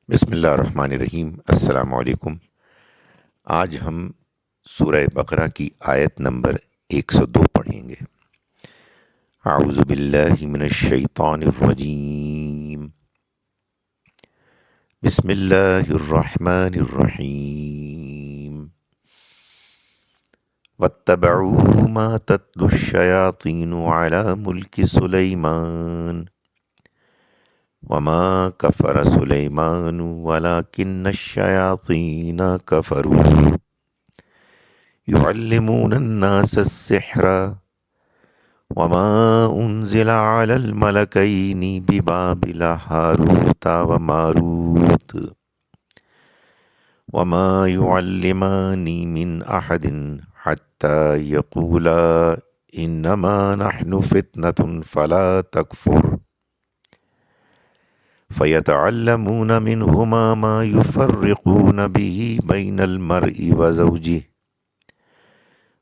بسم اللہ الرحمن الرحیم۔ السلام علیکم۔ آج ہم سورہ بقرہ کی آیت نمبر 102 پڑھیں گے۔ اعوذ باللہ من الشیطان الرجیم، بسم اللہ الرحمن الرحیم۔ واتبعوا ما تتلو الشیاطین علی ملک سلیمان وما كفر سليمان ولكن الشياطين كفروا يعلمون الناس السحر وما أنزل على الملكين ببابل هاروت وماروت وما يعلمان من أحد حتى يقولا إنما نحن فتنة فلا تكفر فَيَتَعَلَّمُونَ مِنْهُمَا مَا يُفَرِّقُونَ بِهِ بَيْنَ الْمَرْءِ وَزَوْجِهِ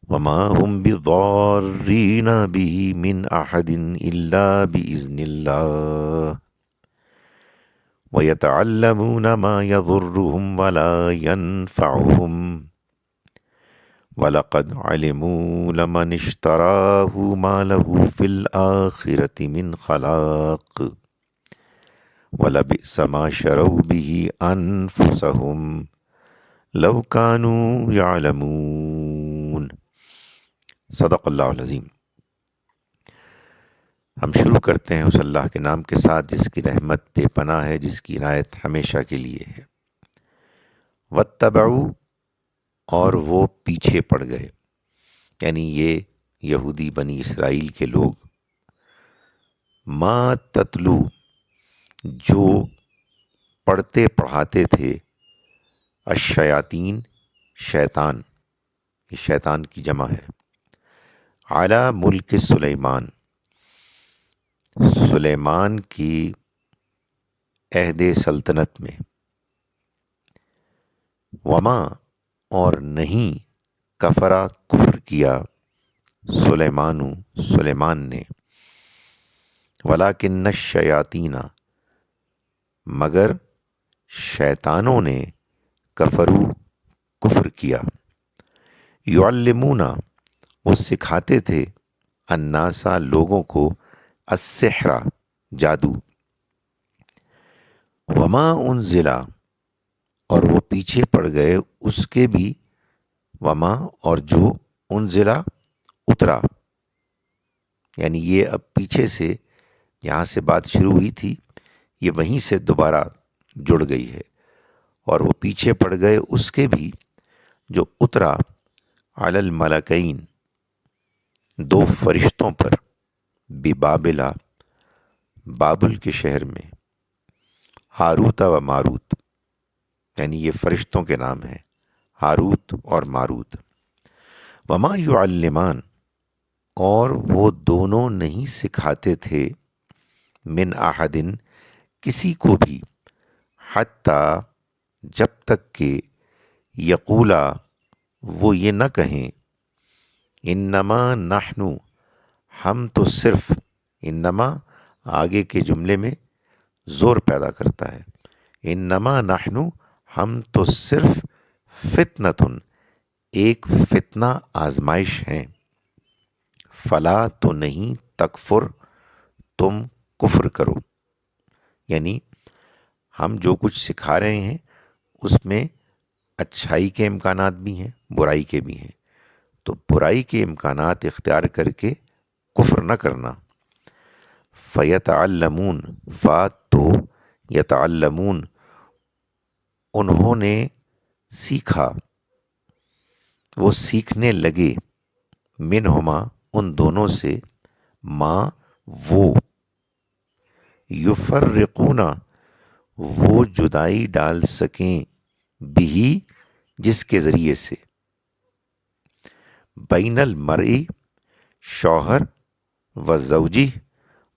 وَمَا هُمْ بِضَارِّينَ بِهِ مِنْ أَحَدٍ إِلَّا بِإِذْنِ اللَّهِ وَيَتَعَلَّمُونَ مَا يَضُرُّهُمْ وَلَا يَنفَعُهُمْ وَلَقَدْ عَلِمُوا لَمَنِ اشْتَرَاهُ مَا لَهُ فِي الْآخِرَةِ مِنْ خَلَاقٍ وَلَبِئْسَ مَا شَرَوْا بِهِ أَنفُسَهُمْ لَوْ كَانُوا يَعْلَمُونَ۔ صدق اللہ العظیم۔ ہم شروع کرتے ہیں اس اللہ کے نام کے ساتھ جس کی رحمت بے پناہ ہے، جس کی عنایت ہمیشہ کے لیے ہے۔ واتبعوا، اور وہ پیچھے پڑ گئے، یعنی یہ یہودی بنی اسرائیل کے لوگ، ما تتلو، جو پڑھتے پڑھاتے تھے، الشیاطین، شیطان، یہ شیطان کی جمع ہے، علی ملک سلیمان، سلیمان کی عہد سلطنت میں، وما، اور نہیں، کفرا، کفر کیا، سلیمان نے، ولیکن الشیاطین، مگر شیطانوں نے، کفرو، کفر کیا، یعلمون، وہ سکھاتے تھے، الناسا، لوگوں کو، السحر، جادو، وما انزل، اور وہ پیچھے پڑ گئے اس کے بھی، وما، اور جو، انزلہ، اترا، یعنی یہ اب پیچھے سے یہاں سے بات شروع ہوئی تھی، یہ وہیں سے دوبارہ جڑ گئی ہے، اور وہ پیچھے پڑ گئے اس کے بھی جو اترا، علی الملکین، دو فرشتوں پر، ببابلا، بابل کے شہر میں، ہاروت و ماروت، یعنی یہ فرشتوں کے نام ہیں، ہاروت اور ماروت، وما یعلمان، اور وہ دونوں نہیں سکھاتے تھے، من احدن، کسی کو بھی، حتیٰ، جب تک کہ، یقولا، وہ یہ نہ کہیں، انما نحن، ہم تو صرف، انما آگے کے جملے میں زور پیدا کرتا ہے، انما نحن، ہم تو صرف، فتنتن، ایک فتنہ، آزمائش ہیں، فلا، تو نہیں، تکفر، تم کفر کرو، یعنی ہم جو کچھ سکھا رہے ہیں اس میں اچھائی کے امکانات بھی ہیں، برائی کے بھی ہیں، تو برائی کے امکانات اختیار کر کے کفر نہ کرنا۔ فیتعلمون، تو یتعلمون، انہوں نے سیکھا، وہ سیکھنے لگے، منہما، ان دونوں سے، ما، وہ، یفرقون، وہ جدائی ڈال سکیں، بھی، جس کے ذریعے سے، بین المرئی، شوہر، و زوجی،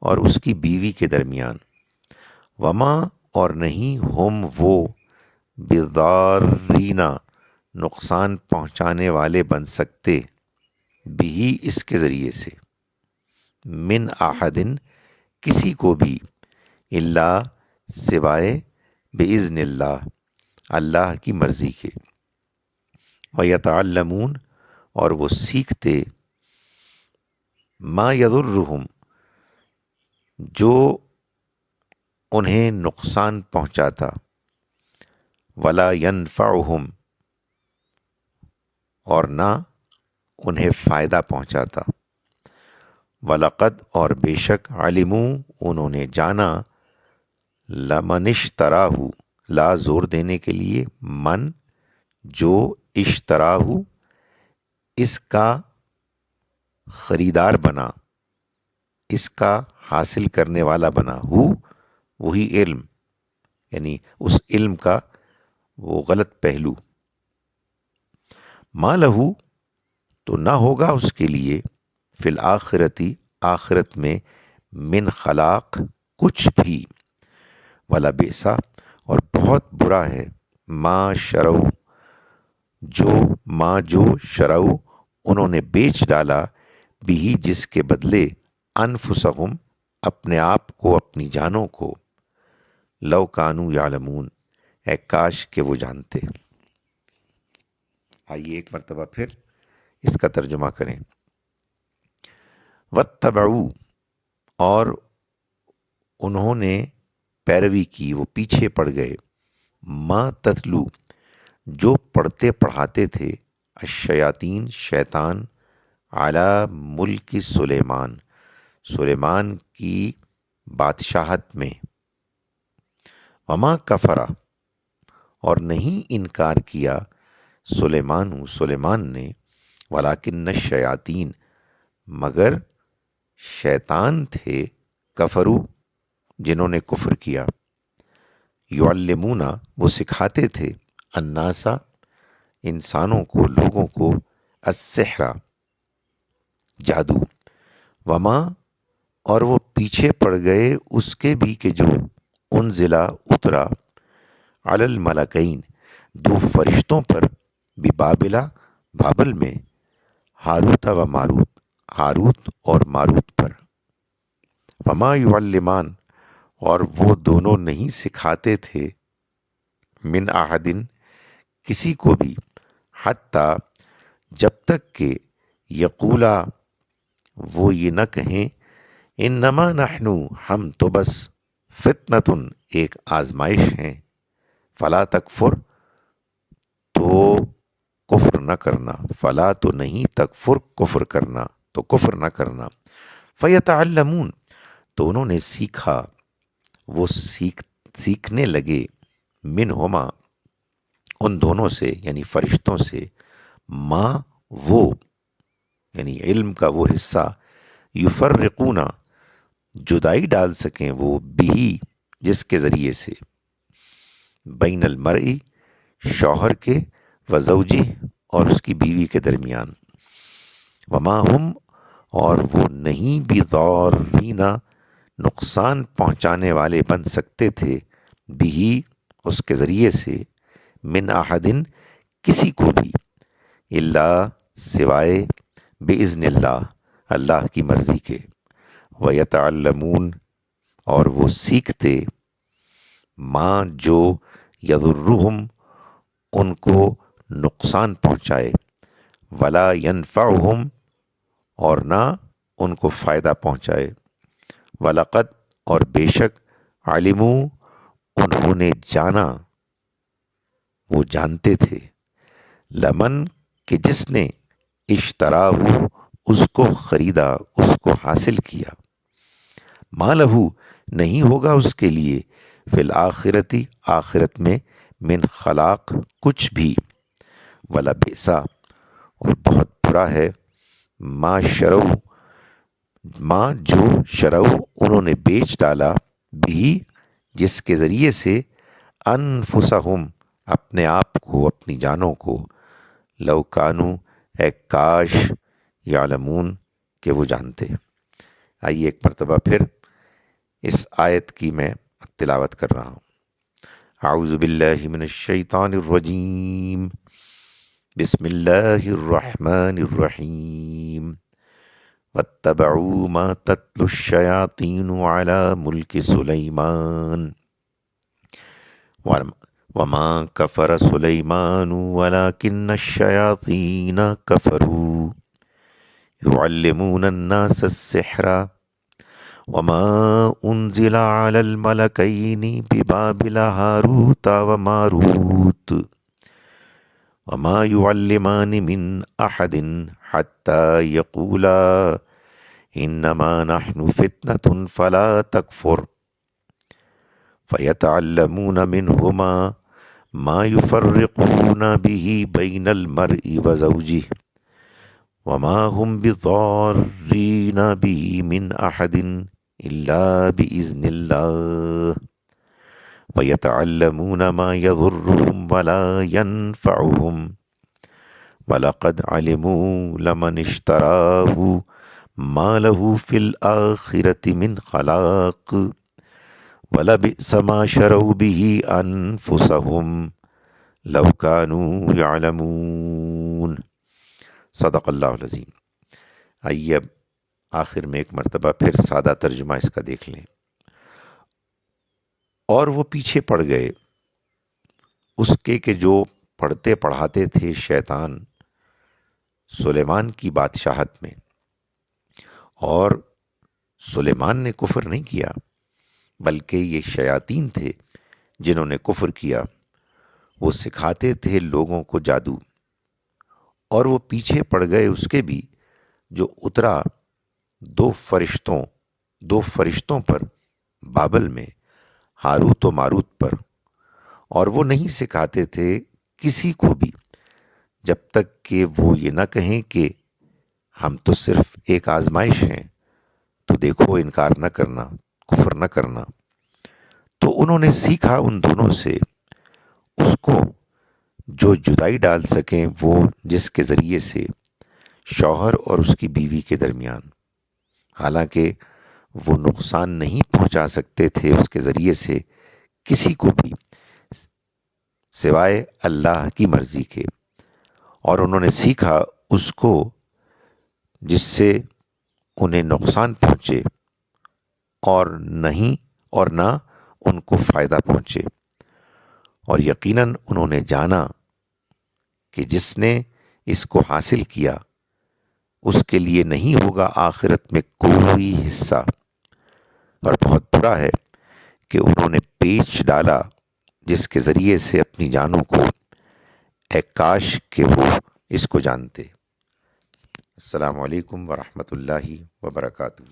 اور اس کی بیوی کے درمیان، وما، اور نہیں، ہم وہ، بضارین، نقصان پہنچانے والے بن سکتے، بھی، اس کے ذریعے سے، من احدن، کسی کو بھی، الا، سوائے، بِإِذْنِ اللہ، اللہ کی مرضی کے، وَيَتَعَلَّمُونَ، اور وہ سیکھتے، ما یضرہم، جو انہیں نقصان پہنچاتا، ولا ینفعہم، اور نہ انہیں فائدہ پہنچاتا، وَلَقَدْ، اور بے شک، علموا، انہوں نے جانا، لمن اشتراہ، لا زور دینے کے لیے، من جو، اشتراہ اس کا خریدار بنا، اس کا حاصل کرنے والا بنا، وہی علم، یعنی اس علم کا وہ غلط پہلو، ما لہو، تو نہ ہوگا اس کے لیے، فی الآخرتی، آخرت میں، من خلاق، کچھ بھی، ولا بیسا، اور بہت برا ہے، ما شرو، جو شرو انہوں نے بیچ ڈالا، بھی جس کے بدلے، انفسہم، اپنے آپ کو، اپنی جانوں کو، لو کانوا یعلمون، اے کاش کہ وہ جانتے۔ آئیے ایک مرتبہ پھر اس کا ترجمہ کریں۔ واتبعوا، اور انہوں نے پیروی کی، وہ پیچھے پڑ گئے، ما تتلو، جو پڑھتے پڑھاتے تھے، الشیاطین، شیطان، علی ملک سلیمان، سلیمان کی بادشاہت میں، وما کفرا، اور نہیں انکار کیا، سلیمان نے، ولیکن الشیاطین، مگر شیطان تھے، کفرو، جنہوں نے کفر کیا، یعلمون، وہ سکھاتے تھے، الناسا، انسانوں کو، لوگوں کو، السحر، جادو، وما، اور وہ پیچھے پڑ گئے اس کے بھی کہ جو، انزلہ، اترا، علی الملکین، دو فرشتوں پر، ببابلا، بابل میں، ہاروت و ماروت، ہاروت اور ماروت پر، وما یعلمان، اور وہ دونوں نہیں سکھاتے تھے، من احدن، کسی کو بھی، حتیٰ، جب تک کہ، یقولا، وہ یہ نہ کہیں، انما نحن، ہم تو بس، فتنتن، ایک آزمائش ہیں، فلا تکفر، تو کفر نہ کرنا، فلا تو نہیں، تکفر، کفر کرنا، تو کفر نہ کرنا، فیتعلمون، تو انہوں نے سیکھا، وہ سیکھنے لگے، منہما، ان دونوں سے، یعنی فرشتوں سے، ما، وہ، یعنی علم کا وہ حصہ، یفرقون، جدائی ڈال سکیں وہ، بھی، جس کے ذریعے سے، بین المرئی، شوہر کے، وزوجی، اور اس کی بیوی کے درمیان، وما ہم، اور وہ نہیں، بضارین، نقصان پہنچانے والے بن سکتے تھے، بھی، اس کے ذریعے سے، من احدن، کسی کو بھی، الا، سوائے، باذن اللہ، اللہ کی مرضی کے، ویتعلمون، اور وہ سیکھتے، ما، جو، یضرہم، ان کو نقصان پہنچائے، ولا ینفعہم، اور نہ ان کو فائدہ پہنچائے، وَلَقَدْ، اور بے شک، علموا، انہوں نے جانا، وہ جانتے تھے، لمن، کہ جس نے، اشتراہ، اس کو خریدا، اس کو حاصل کیا، ما لہو، نہیں ہوگا اس کے لیے، فی الآخرتی، آخرت میں، من خلاق، کچھ بھی، ولا بیسا، اور بہت برا ہے، ما شرو، ما، جو شرو انہوں نے بیچ ڈالا، بھی، جس کے ذریعے سے، انفسہم، اپنے آپ کو، اپنی جانوں کو، لو کانو، اے کاش، یعلمون، کہ وہ جانتے۔ آئیے ایک مرتبہ پھر اس آیت کی میں تلاوت کر رہا ہوں۔ اعوذ باللہ من الشیطان الرجیم، بسم اللہ الرحمن الرحیم، واتبعوا ما تتلو الشیاطین علی ملک سلیمان، وما کفر سلیمان ولکن الشیاطین کفروا يعلمون الناس السحر وما انزل على الملكين ببابل هاروت وماروت وما يعلمان من احد حتى يقولا انما نحن فتنة فلا تكفر فيتعلمون منهما ما يفرقون به بين المرء وزوجه وما هم بضارين به من احد الا باذن الله ويتعلمون ما يضرهم ولا ينفعهم وَلَقَدْ عَلِمُوا لَمَنِ اشْتَرَاهُ مَا لَهُ فِي الْآخِرَةِ مِنْ خَلَاقٍ وَلَبِئْسَ مَا شَرَوْا بِهِ أَنفُسَهُمْ لَوْ كَانُوا يَعْلَمُونَ۔ صدق اللہ العظیم۔ آئیے اب آخر میں ایک مرتبہ پھر سادہ ترجمہ اس کا دیکھ لیں۔ اور وہ پیچھے پڑ گئے اس کے کہ جو پڑھتے پڑھاتے تھے شیطان سلیمان کی بادشاہت میں، اور سلیمان نے کفر نہیں کیا بلکہ یہ شیاطین تھے جنہوں نے کفر کیا۔ وہ سکھاتے تھے لوگوں کو جادو، اور وہ پیچھے پڑ گئے اس کے بھی جو اترا دو فرشتوں پر بابل میں، ہاروت و ماروت پر، اور وہ نہیں سکھاتے تھے کسی کو بھی جب تک کہ وہ یہ نہ کہیں کہ ہم تو صرف ایک آزمائش ہیں، تو دیکھو انکار نہ کرنا، کفر نہ کرنا۔ تو انہوں نے سیکھا ان دونوں سے اس کو جو جدائی ڈال سکیں، وہ جس کے ذریعے سے شوہر اور اس کی بیوی کے درمیان، حالانکہ وہ نقصان نہیں پہنچا سکتے تھے اس کے ذریعے سے کسی کو بھی سوائے اللہ کی مرضی کے، اور انہوں نے سیکھا اس کو جس سے انہیں نقصان پہنچے اور نہ ان کو فائدہ پہنچے۔ اور یقیناً انہوں نے جانا کہ جس نے اس کو حاصل کیا اس کے لیے نہیں ہوگا آخرت میں کوئی حصہ، اور بہت برا ہے کہ انہوں نے پیچ ڈالا جس کے ذریعے سے اپنی جانوں کو، اے کاش کہ وہ اس کو جانتے۔ السلام علیکم ورحمۃ اللہ وبرکاتہ۔